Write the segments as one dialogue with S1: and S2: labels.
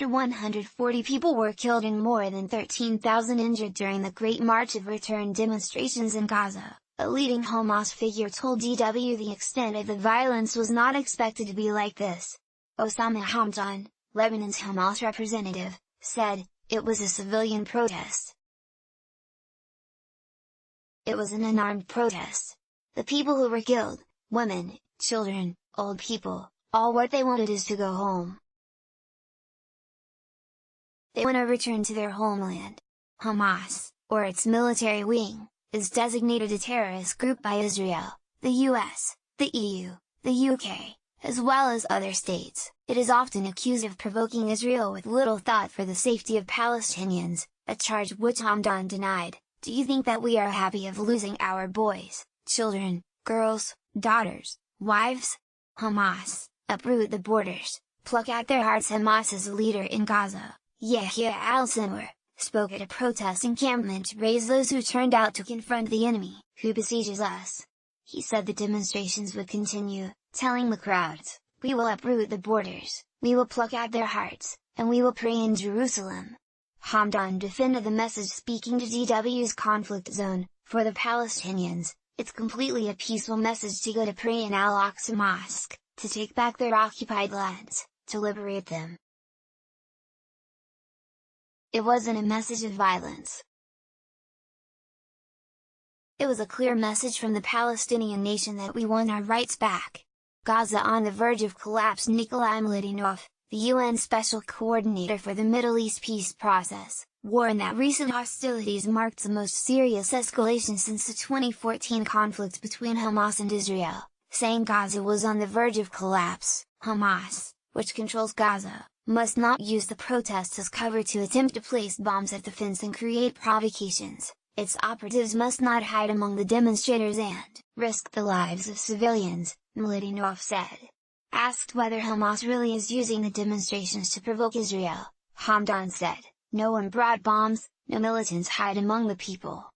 S1: after 140 people were killed and more than 13,000 injured during the Great March of Return demonstrations in Gaza. A leading Hamas figure told DW the extent of the violence was not expected to be like this. Osama Hamdan, Lebanon's Hamas representative, said, "It was a civilian protest. It was an unarmed protest. The people who were killed, women, children, old people, all what they wanted is to go home. They want to return to their homeland." Hamas, or its military wing, is designated a terrorist group by Israel, the US, the EU, the UK, as well as other states. It is often accused of provoking Israel with little thought for the safety of Palestinians, a charge which Hamdan denied. "Do you think that we are happy of losing our boys, children, girls, daughters, wives? Hamas, uproot the borders, pluck out their hearts." Hamas's leader in Gaza, Yahya al-Sinwar, spoke at a protest encampment to praise those who turned out to confront the enemy, who besieges us. He said the demonstrations would continue, telling the crowds, "We will uproot the borders, we will pluck out their hearts, and we will pray in Jerusalem." Hamdan defended the message speaking to DW's conflict zone. "For the Palestinians, it's completely a peaceful message to go to pray in Al-Aqsa Mosque, to take back their occupied lands, to liberate them. It wasn't a message of violence. It was a clear message from the Palestinian nation that we want our rights back." Gaza on the verge of collapse. Nikolai Mladenov, the UN Special Coordinator for the Middle East peace process, warned that recent hostilities marked the most serious escalation since the 2014 conflict between Hamas and Israel, saying Gaza was on the verge of collapse. Hamas, which controls Gaza, must not use the protests as cover to attempt to place bombs at the fence and create provocations. Its operatives must not hide among the demonstrators and risk the lives of civilians, Mladenov said. Asked whether Hamas really is using the demonstrations to provoke Israel, Hamdan said, "No one brought bombs, no militants hide among the people.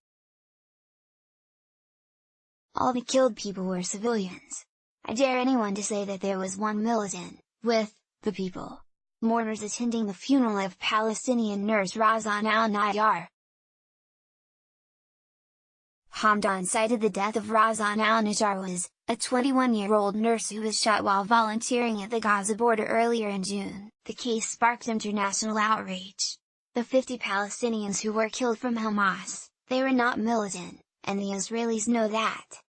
S1: All the killed people were civilians. I dare anyone to say that there was one militant, with the people." Mourners attending the funeral of Palestinian nurse Razan al-Najjar. Hamdan cited the death of Razan al-Najjar was, a 21-year-old nurse who was shot while volunteering at the Gaza border earlier in June. The case sparked international outrage. The 50 Palestinians who were killed from Hamas, they were not militant, and the Israelis know that.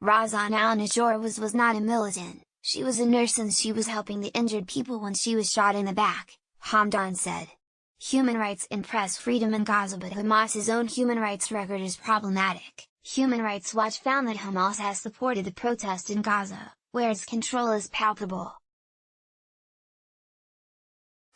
S1: Razan al-Najjar was not a militant. She was a nurse and she was helping the injured people when she was shot in the back, Hamdan said. Human rights and press freedom in Gaza. But Hamas's own human rights record is problematic. Human Rights Watch found that Hamas has supported the protest in Gaza, where its control is palpable.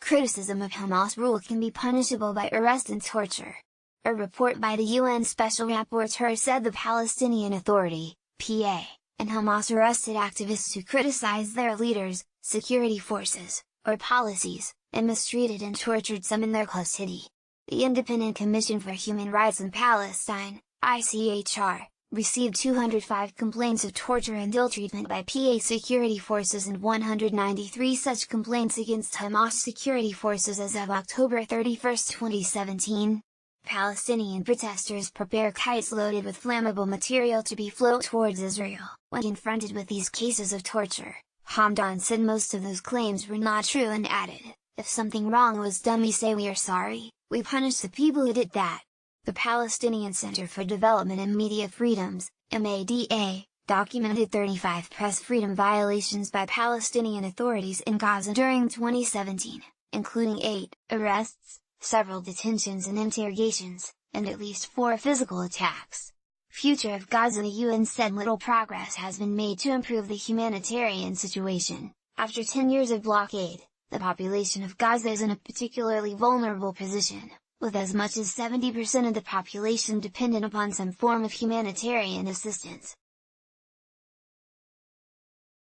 S1: Criticism of Hamas rule can be punishable by arrest and torture. A report by the UN Special Rapporteur said the Palestinian Authority, PA, and Hamas arrested activists who criticized their leaders, security forces, or policies, and mistreated and tortured some in their custody. The Independent Commission for Human Rights in Palestine, ICHR, received 205 complaints of torture and ill-treatment by PA security forces and 193 such complaints against Hamas security forces as of October 31, 2017. Palestinian protesters prepare kites loaded with flammable material to be flown towards Israel. When confronted with these cases of torture, Hamdan said most of those claims were not true and added, "If something wrong was done, we say we are sorry, we punish the people who did that." The Palestinian Center for Development and Media Freedoms, MADA, documented 35 press freedom violations by Palestinian authorities in Gaza during 2017, including 8 arrests, several detentions and interrogations, and at least 4 physical attacks. Future of Gaza. The UN said little progress has been made to improve the humanitarian situation. After 10 years of blockade, the population of Gaza is in a particularly vulnerable position, with as much as 70% of the population dependent upon some form of humanitarian assistance.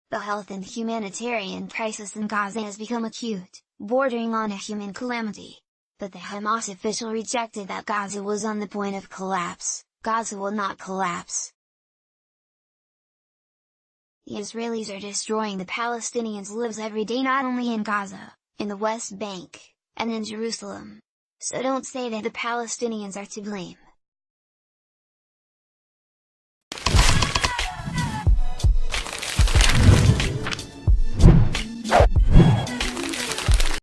S1: The health and humanitarian crisis in Gaza has become acute, bordering on a human calamity. But the Hamas official rejected that Gaza was on the point of collapse. Gaza will not collapse. The Israelis are destroying the Palestinians' lives every day, not only in Gaza, in the West Bank, and in Jerusalem. So don't say that the Palestinians are to blame.